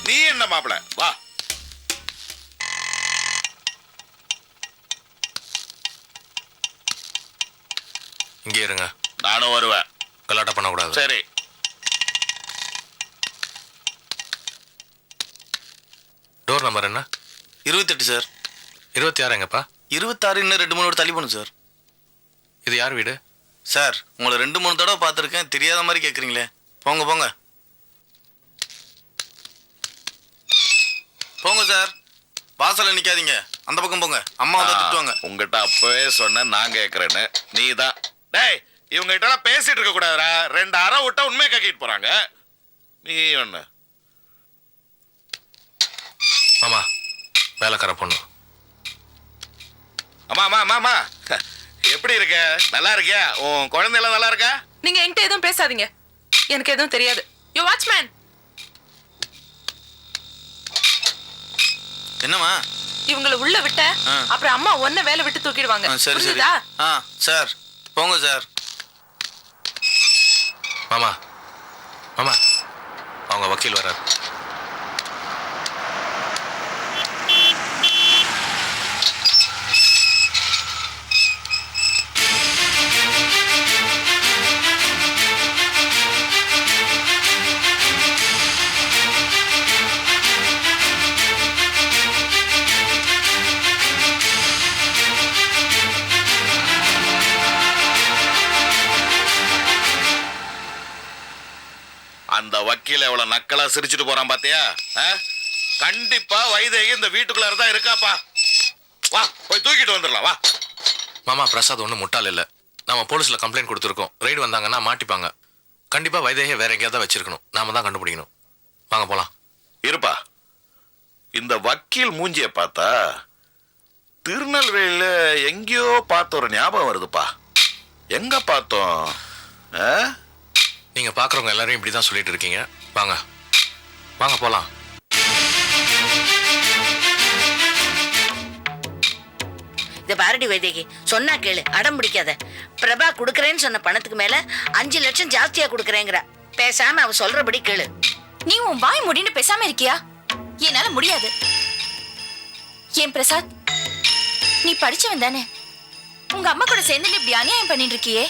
நீ என்ன மாப்பிள, வா. இங்கே இருங்க. நானும் வருவேன். கலாட்டம் பண்ணக்கூடாது. சரி. டோர் நம்பர் என்ன? 28 சார். 26 எங்கப்பா? 26 இன்னும் 2-3 வீடு தள்ளி போகணும் சார். இது யார் வீடு? சார், உங்களை 2-3 தடவை பார்த்துருக்கேன், தெரியாத மாதிரி கேட்குறீங்களே. போங்க போங்க போங்க சார், வாசல்ல நிக்காதீங்க, அந்த பக்கம் போங்க. அம்மா வந்து திட்டுவாங்க. உங்ககிட்ட அப்பவே சொன்னேன் நான் கேட்கறேன்னு. நீ தான் டேய், இவங்க கிட்ட பேசிட்டு இருக்க கூடாதுடா. 2 அரை விட்டா உண்மையை கக்கிட்டு போறாங்க. நீ ஒண்ணு. மாமா, வேலைக்கார பொண்ணு. அம்மா அம்மா அம்மா அம்மா, எப்படி இருக்க? நல்லா இருக்கியா? உன் குழந்தைலாம் நல்லா இருக்கா? நீங்க என்கிட்ட எதுவும் பேசாதீங்க, எனக்கு எதுவும் தெரியாது. யோ வாட்ச்மேன். என்னம்மா? இவங்கள உள்ள விட்ட அப்புறம் அம்மா ஒன்ன வேலை விட்டு தூக்கிடுவாங்க. சரி சரி. சார் போங்க சார். மாமா மாமா, அவங்க வக்கீல் வர்றார். அந்த வக்கீல் எவ்வளவு நக்கலா சிரிச்சுட்டு போறான் பாத்தியா? கண்டிப்பா வைதேகி இந்த வீட்டுக்குள்ளார தான் இருக்காப்பா. வா, போய் தூக்கிட்டு வந்துடலாம் வா. மாமா, பிரசாத் ஒன்றும் முட்டாள் இல்லை. நம்ம போலீஸில் கம்ப்ளைண்ட் கொடுத்துருக்கோம். ரைடு வந்தாங்கன்னா மாட்டிப்பாங்க. கண்டிப்பா வைதேகியை வேற எங்கேயாவது தான் வச்சிருக்கணும். நாம தான் கண்டுபிடிக்கணும். வாங்க போலாம். இருப்பா, இந்த வக்கீல் மூஞ்சிய பார்த்தா திருநெல்வேலியில எங்கேயோ பார்த்த ஒரு ஞாபகம் வருதுப்பா. எங்க பார்த்தோம்? நீங்க பாக்குறவங்க எல்லாரும் இப்படிதான் சொல்லிட்டு இருக்கீங்க. வாங்க வாங்க போலாம். இந்த பாரடி வைதேகி, சொன்னா கேளு, அடம் பிடிக்காத. பிரபா குடுக்கறேன்னு சொன்ன பணத்துக்கு மேல 5 லட்சம் ஜாஸ்தியா குடுக்கறேங்கிற. பேசாம அவ சொல்றபடி கேளு. நீ உன் வாய் முடின்னு பேசாம இருக்கியா? என்னால முடியாது. ஏன் பிரசாத், நீ படிச்சவன் தானே? உங்க அம்மா கூட சேர்ந்து இப்படி அநியாயம் பண்ணிட்டு இருக்கியே.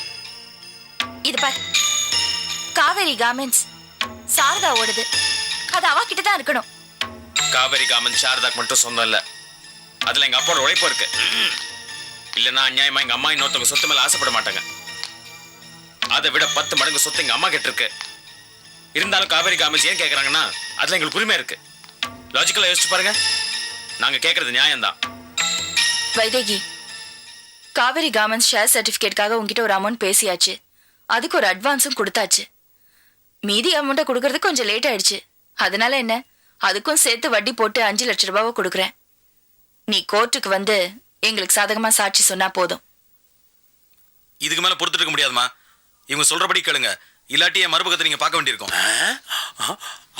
இது பார், காவேரி கார்மெண்ட்ஸ் சாரதா ஓடுது. அது அவ கிட்ட தான் இருக்கணும். காவேரி கார்மெண்ட்ஸ் சாரதாக்கு மட்டும் சொந்தம் இல்ல, அதுல எங்க அப்பாவோட உழைப்பு இருக்கு. இல்லன்னா அநியாயமா எங்க அம்மா இன்னொருத்தவங்க சொத்து மேல ஆசைப்பட மாட்டாங்க. அதை விட 10 மடங்கு சொத்து எங்க அம்மா கிட்ட இருக்கு. இருந்தாலும் காவேரி கார்மெண்ட்ஸ் ஏன் கேக்குறாங்கன்னா அதுல எங்களுக்கு உரிமை இருக்கு. லாஜிக்கலா யோசிச்சு பாருங்க, நாங்க கேக்குறது நியாயம்தான். வைதேகி, காவேரி கார்மெண்ட்ஸ் ஷேர் சர்டிபிகேட்காக உங்ககிட்ட ஒரு அமௌண்ட் பேசியாச்சு. அதுக்கு ஒரு அட்வான்ஸும் கொடுத்தாச்சு. மீதி அமௌண்ட்டை கொடுக்கறதுக்கு கொஞ்சம் லேட் ஆயிடுச்சு. அதனால என்ன, அதுக்கும் சேர்த்து வட்டி போட்டு 5 லட்சம் ரூபாவை கொடுக்குறேன். நீ கோர்ட்டுக்கு வந்து எங்களுக்கு சாதகமா சாட்சி சொன்னா போதும். இதுக்கு மேல பொறுத்துட்டு இருக்க முடியாதுமா. இவங்க சொல்றபடி கேளுங்க, இல்லாட்டி என் மறுபக்கத்தை நீங்க பார்க்க வேண்டியிருக்கும்.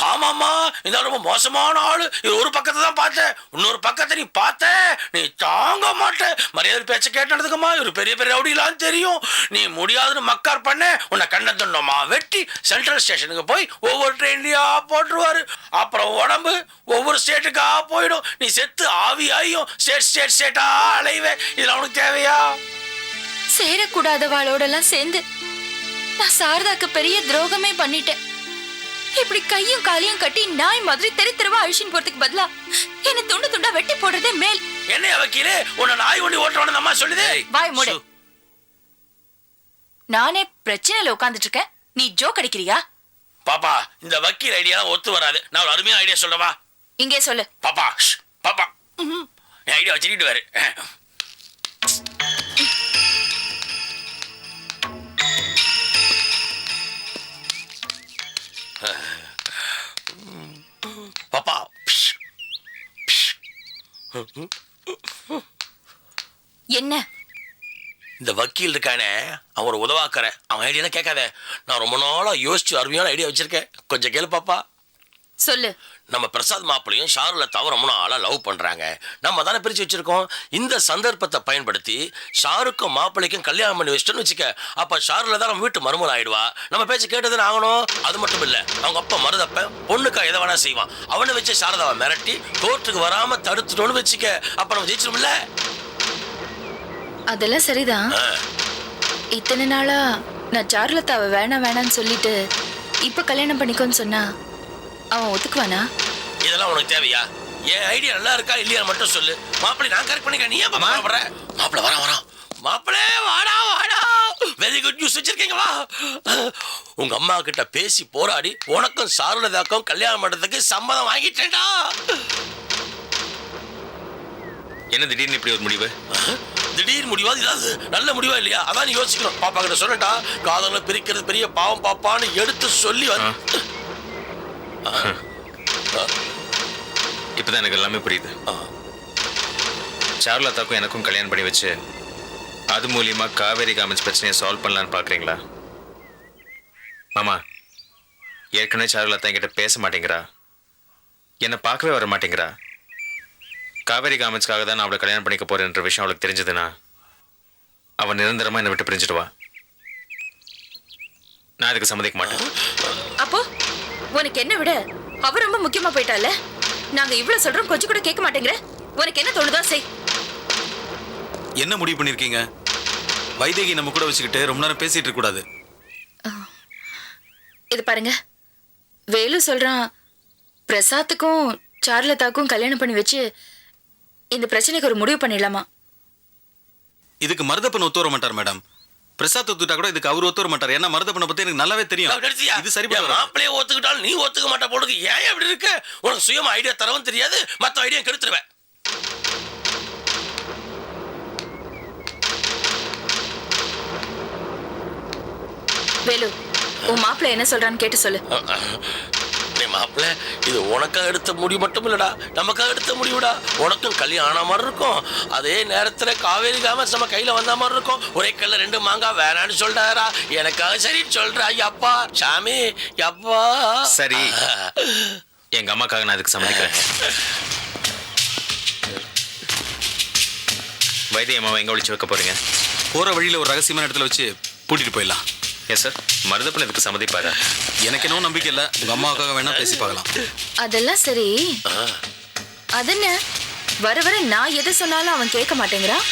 ஆமாம்மா, இந்த ரொம்ப மோசமான ஆளு. இது ஒரு பக்கத்தை தான் பார்த்தேன், இன்னொரு பக்கத்தை நீ பார்த்த நீ தாங்க மாட்ட. மரியாதை பேச்ச கேட்டதுக்குமா இவர் பெரிய பெரிய ரவுடிலாம் தெரியும். நீ முடியாதுன்னு மக்கார் பண்ண உன்னை கண்ண துண்டமா வெட்டி சென்ட்ரல் ஸ்டேஷனுக்கு போய் ஒவ்வொரு ட்ரெயின்லயா போட்டுருவாரு. அப்புறம் உடம்பு ஒவ்வொரு ஸ்டேட்டுக்கா போயிடும். நீ செத்து ஆவி ஆயும் ஸ்டேட்டா அலைவே. இதெல்லாம் உனக்கு தேவையா? சேரக்கூடாதவாளோடெல்லாம் சேர்ந்து நான் சாரதாக்கு பெரிய துரோகமே பண்ணிட்டேன். இப்படி கையும் காலையும் கட்டி நாய் மாதிரி தெரு தெருவா அழிச்சின்னு போறதுக்கு பதிலா என்ன துண்டு துண்டா வெட்டி போடுறதே மேல். என்ன வக்கீலே, உன்னை நாய் ஒண்டி ஓட்டுறவன அம்மா சொல்லுதே. வாய் மூடு. நானே பிரச்சனையில உட்கார்ந்துட்டு இருக்கேன், நீ ஜோக் அடிக்கிறியா? பாப்பா, இந்த வக்கீல் ஐடியா ஒத்து வராது. நான் ஒரு அருமையான ஐடியா சொல்லவா? இங்கே சொல்லு. பாப்பா பாப்பா, என் ஐடியா வச்சுக்கிட்டு வாரு. பாப்பா, என்ன? இந்த வக்கீல் இருக்கானே, அவன் ஒரு உதவாக்கறேன். அவன் ஐடியா கேட்காத. நான் ரொம்ப நாளா யோசிச்சு அருமையான ஐடியா வச்சிருக்கேன். கொஞ்சம் கேளு பாப்பா. சொல்லு. நம்ம பிரசாத் மாப்பிளையும் ஷாருல தவறமுன்னு ஆளா லவ் பண்றாங்க. நம்ம தானே பிரிச்சு வச்சிருக்கோம். இந்த சந்தர்ப்பத்தை பயன்படுத்தி ஷாருக்கும் மாப்பிளைக்கும் கல்யாணம் பண்ணி வச்சிட்டோன்னு வச்சுக்க. அப்ப ஷாருல தான் நம்ம வீட்டு மருமகள் ஆயிடுவா. நம்ம பேச்சு கேட்டதுன்னு ஆகணும். அது மட்டும் இல்ல, அவங்க அப்பா மருதப்ப பொண்ணுக்கா எதை வேணா செய்வான். அவனை வச்சு சாரதாவை மிரட்டி கோர்ட்டுக்கு வராம தடுத்துட்டோன்னு வச்சுக்க. அப்ப நம்ம ஜெயிச்சிரும்ல. அதெல்லாம் சரிதான். இத்தனை நாளா நான் சாருலதாவை வேணான்னு சொல்லிட்டு இப்ப கல்யாணம் பண்ணிக்கோன்னு சொன்னா அவன் ஒத்துக்குவானா? இதெல்லாம் உனக்கு தேவையா? என் ஐடியா நல்லா இருக்கா இல்லையா மட்டும் சொல்லு. மாப்பிள்ளை நான் கரெக்ட் பண்ணிக்கிறேன். நீ ஏன் மாப்பிள்ள மாப்பிள்ள வரான் மாப்பிள்ளே வாடா வாடா. வெரி குட் நியூஸ் வச்சிருக்கீங்க. வா, உங்க அம்மா கிட்ட பேசி போராடி உனக்கும் சாருலதாக்கும் கல்யாணம் பண்றதுக்கு சம்மதம் வாங்கிட்டேன்டா. என்ன திடீர்னு இப்படி ஒரு முடிவு? திடீர் முடிவா? இதாவது நல்ல முடிவா இல்லையா? அதான் நீ யோசிக்கணும். பாப்பா கிட்ட சொல்லட்டா, காதல பிரிக்கிறது பெரிய பாவம் பாப்பான்னு எடுத்து சொல்லி இப்பதான் எனக்கு எல்லாமே புரியுது. சாருலதாக்கும் எனக்கும் கல்யாணம் பண்ணி வச்சு அது மூலியமா காவேரி கார்மெண்ட்ஸ் பிரச்சனையை சால்வ் பண்ணலான்னு பாக்குறீங்களா? மாமா, ஏற்கனவே சாருலதா என்கிட்ட பேச மாட்டேங்கிறா, என்னை பார்க்கவே வர மாட்டேங்கிறா. காவேரி கார்மெண்ட்ஸ்க்காக தான் நான் அவளை கல்யாணம் பண்ணிக்க போறேன்ற விஷயம் அவளுக்கு தெரிஞ்சதுன்னா அவன் நிரந்தரமா என்னை விட்டு பிரிஞ்சிடுவா. நான் அதுக்கு சம்மதிக்க மாட்டேன். அப்போ உனக்கு என்ன விட அவ ரொம்ப முக்கியமா போயிட்டால. நாங்க இவ்வளவு சொல்றோம், கொஞ்சம் கூட கேட்க மாட்டேங்கிற. உனக்கு என்ன தோணுதோ செய். என்ன முடிவு பண்ணிருக்கீங்க? வைதேகி நம்ம கூட வச்சுக்கிட்டு ரொம்ப நேரம் பேசிட்டு இருக்க கூடாது. இது பாருங்க, வேலு சொல்றான் பிரசாத்துக்கும் சாருலதாக்கும் கல்யாணம் பண்ணி வச்சு இந்த பிரச்சனைக்கு ஒரு முடிவு பண்ணிடலாமா. இதுக்கு மருதப்பன் ஒத்து வர மாட்டார் மேடம். பிரசாத் ஒத்துட்டா கூட இதுக்கு அவர் ஒத்து வர மாட்டார். ஏன்னா மருதப்பனை பத்தி எனக்கு நல்லாவே தெரியும். இது சரிப்பா. மாப்பிளையே ஒத்துக்கிட்டாலும் நீ ஒத்துக்க மாட்டா போடுக்கு. ஏன் அப்படி இருக்க? உனக்கு சுயமா ஐடியா தரவும் தெரியாது, மத்த ஐடியா கெடுத்துருவேன். வேலு, உன் மாப்பிள்ளை என்ன சொல்றான்னு கேட்டு சொல்லு. மாப்பிள்ள இது உனக்காக எடுத்த முடிவு மட்டும் இல்லடா, நமக்காக எடுத்த முடிவுடா. உனக்கும் கல்யாணம் ஆன மாதிரி இருக்கும், அதே நேரத்துல காவேரி காமஸ் நம்ம கையில வந்த மாதிரி இருக்கும். ஒரே கல்ல 2 மாங்காய் வேணான்னு சொல்றாரா, எனக்காக சரின்னு சொல்றா. அப்பா சாமி அப்பா. சரி, எங்க அம்மாக்காக நான் அதுக்கு சம்மதிக்கிறேன். வைத்திய அம்மாவை எங்க ஒளிச்சு வைக்க போறீங்க? போற வழியில ஒரு ரகசியமான இடத்துல வச்சு பூட்டிட்டு போயிடலாம். Yes sir. மருதப்பன் இதுக்கு சம்மதிப்பாரா? எனக்கு என்ன நம்பிக்கை இல்லை, உங்க அம்மாவுக்காக வேணா பேசி பார்க்கலாம். அதெல்லாம் சரி, அதென்ன வர வர நான் எது சொன்னாலும் அவன் கேட்க மாட்டேங்கிறான்,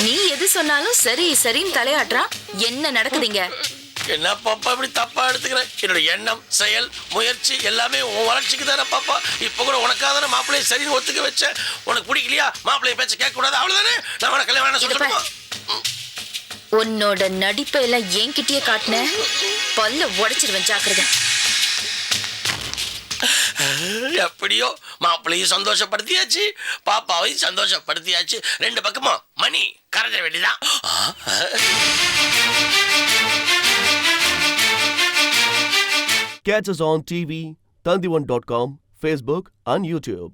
நீ எது சொன்னாலும் சரி சரின்னு தலையாட்டுறான். என்ன நடக்குதுங்க? என்ன பாப்பா இப்படி தப்பா எடுத்துக்கிறேன்? என்னோட எண்ணம், செயல், முயற்சி எல்லாமே உன் வளர்ச்சிக்கு தானே பாப்பா. இப்ப கூட உனக்காக தானே மாப்பிள்ளைய சரின்னு ஒத்துக்க வச்சேன். உனக்கு பிடிக்கலையா? மாப்பிள்ளைய பேச்ச கேட்க கூடாது, அவ்வளவுதானே. நான் உனக்கு கல்யாணம் சொல்லுமா? உன்னோட நடிப்பை எல்லாம் என்கிட்டயே காட்டின பல்ல உடைச்சிருவேன், ஜாக்கிரதை. எப்படியோ மாப்பிள்ளையும் சந்தோஷப்படுத்தியாச்சு, பாப்பாவையும் சந்தோஷப்படுத்தியாச்சு. 2 பக்கமும் மணி கரைஞ்ச வேண்டியதான். Catch us on TV, Tandivan.com, Facebook and YouTube.